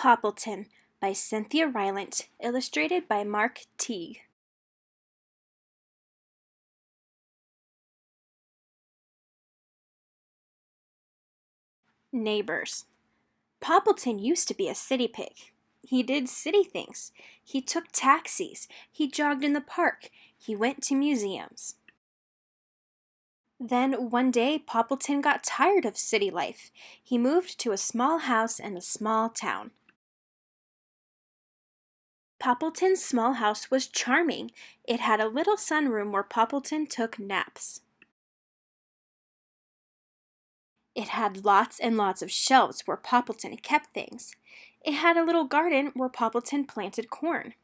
Poppleton by Cynthia Rylant, illustrated by Mark Teague. Neighbors. Poppleton used to be a city pig. He did city things. He took taxis. He jogged in the park. He went to museums. Then one day, Poppleton got tired of city life. He moved to a small house in a small town. Poppleton's small house was charming. It had a little sunroom where Poppleton took naps. It had lots and lots of shelves where Poppleton kept things. It had a little garden where Poppleton planted corn.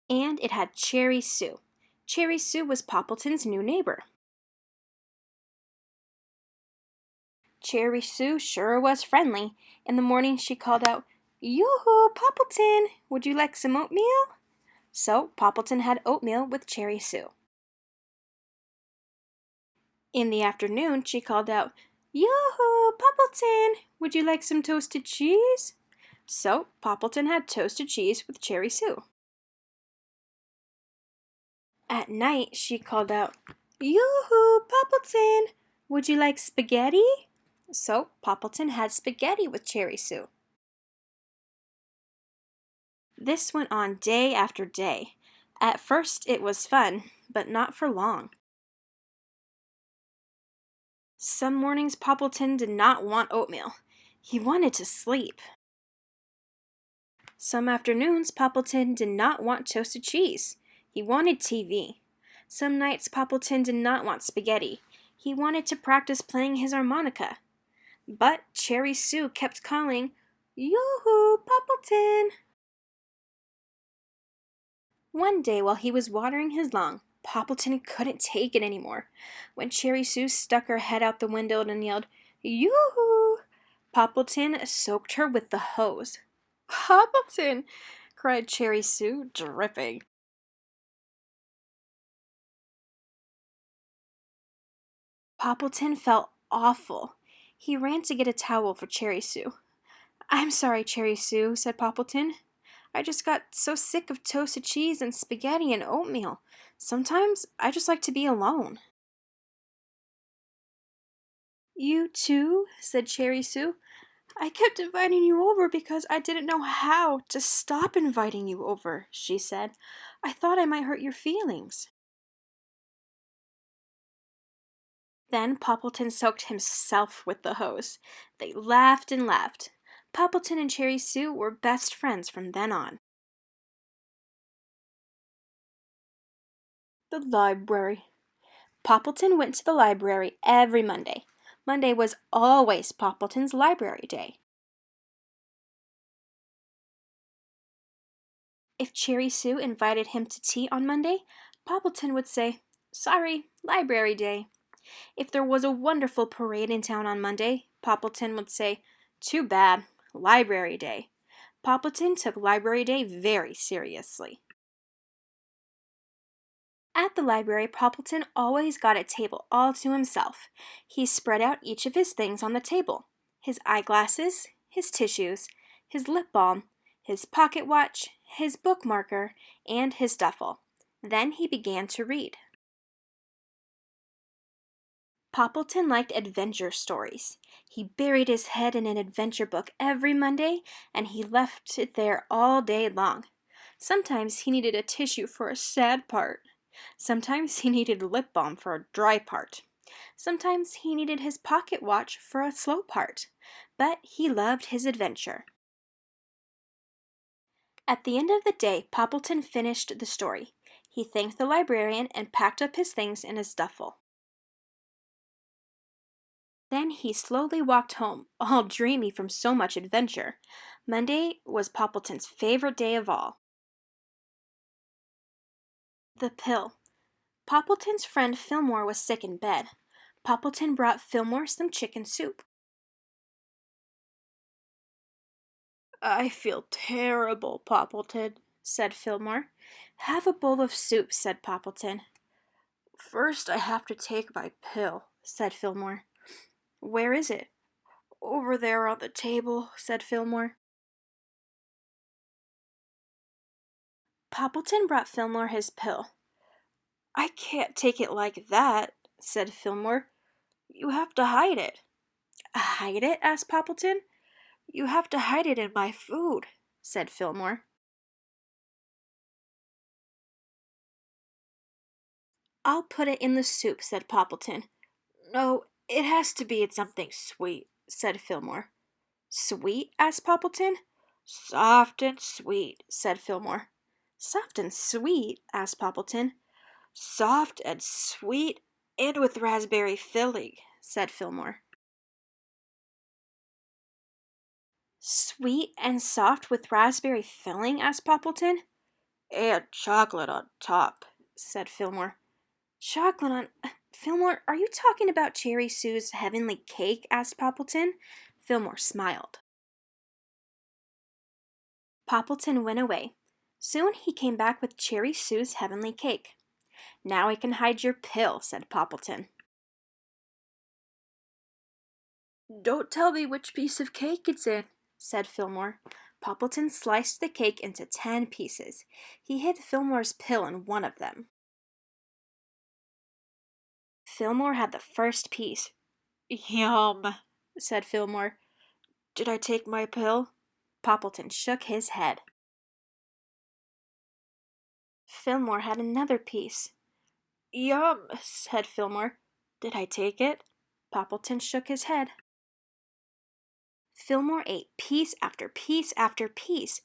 And it had Cherry Sue. Cherry Sue was Poppleton's new neighbor. Cherry Sue sure was friendly. In the morning she called out, "Yoo-hoo, Poppleton! Would you like some oatmeal?" So Poppleton had oatmeal with Cherry Sue. In the afternoon she called out, "Yoo-hoo, Poppleton! Would you like some toasted cheese?" So Poppleton had toasted cheese with Cherry Sue. At night she called out, "Yoo-hoo, Poppleton! Would you like spaghetti?" So Poppleton had spaghetti with Cherry Sue. This went on day after day. At first it was fun, but not for long. Some mornings Poppleton did not want oatmeal. He wanted to sleep. Some afternoons Poppleton did not want toasted cheese. He wanted TV. Some nights Poppleton did not want spaghetti. He wanted to practice playing his harmonica. But Cherry Sue kept calling, "Yoo-hoo, Poppleton!" One day while he was watering his lawn, Poppleton couldn't take it anymore. When Cherry Sue stuck her head out the window and yelled, "Yoo-hoo!" Poppleton soaked her with the hose. "Poppleton!" cried Cherry Sue, dripping. Poppleton felt awful. He ran to get a towel for Cherry Sue. "I'm sorry, Cherry Sue," said Poppleton. "I just got so sick of toasted cheese and spaghetti and oatmeal. Sometimes I just like to be alone." "You too?" said Cherry Sue. "I kept inviting you over because I didn't know how to stop inviting you over," she said. "I thought I might hurt your feelings." Then Poppleton soaked himself with the hose. They laughed and laughed. Poppleton and Cherry Sue were best friends from then on. The library. Poppleton went to the library every Monday. Monday was always Poppleton's library day. If Cherry Sue invited him to tea on Monday, Poppleton would say, "Sorry, library day." If there was a wonderful parade in town on Monday, Poppleton would say, "Too bad, library day." Poppleton took library day very seriously. At the library, Poppleton always got a table all to himself. He spread out each of his things on the table: his eyeglasses, his tissues, his lip balm, his pocket watch, his bookmarker, and his duffel. Then he began to read. Poppleton liked adventure stories. He buried his head in an adventure book every Monday, and he left it there all day long. Sometimes he needed a tissue for a sad part. Sometimes he needed lip balm for a dry part. Sometimes he needed his pocket watch for a slow part. But he loved his adventure. At the end of the day, Poppleton finished the story. He thanked the librarian and packed up his things in his duffel. Then he slowly walked home, all dreamy from so much adventure. Monday was Poppleton's favorite day of all. The pill. Poppleton's friend Fillmore was sick in bed. Poppleton brought Fillmore some chicken soup. "I feel terrible, Poppleton," said Fillmore. "Have a bowl of soup," said Poppleton. "First I have to take my pill," said Fillmore. "Where is it?" Over there on the table, said Fillmore. Poppleton brought Fillmore his pill. I can't take it like that, said Fillmore. You have to hide it. Hide it? Asked Poppleton. You have to hide it in my food, said Fillmore. I'll put it in the soup, said Poppleton. No, it has to be in something sweet, said Fillmore. Sweet? Asked Poppleton. Soft and sweet, said Fillmore. Soft and sweet? Asked Poppleton. Soft and sweet and with raspberry filling, said Fillmore. Sweet and soft with raspberry filling? Asked Poppleton. And chocolate on top, said Fillmore. Chocolate on... Fillmore, are you talking about Cherry Sue's heavenly cake? Asked Poppleton. Fillmore smiled. Poppleton went away. Soon he came back with Cherry Sue's heavenly cake. Now I can hide your pill, said Poppleton. Don't tell me which piece of cake it's in, said Fillmore. Poppleton sliced the cake into 10 pieces. He hid Fillmore's pill in one of them. Fillmore had the first piece. Yum, said Fillmore. Did I take my pill? Poppleton shook his head. Fillmore had another piece. Yum, said Fillmore. Did I take it? Poppleton shook his head. Fillmore ate piece after piece after piece.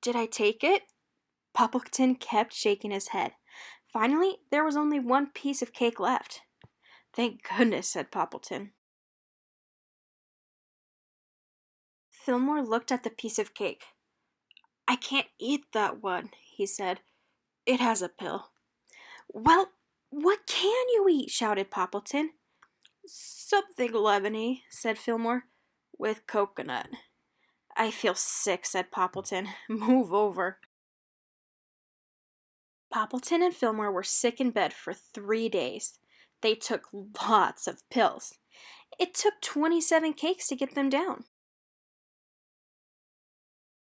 Did I take it? Poppleton kept shaking his head. Finally, there was only one piece of cake left. Thank goodness, said Poppleton. Fillmore looked at the piece of cake. I can't eat that one, he said. It has a pill. Well, what can you eat? Shouted Poppleton. Something lemony, said Fillmore, with coconut. I feel sick, said Poppleton. Move over. Poppleton and Fillmore were sick in bed for 3 days. They took lots of pills. It took 27 cakes to get them down.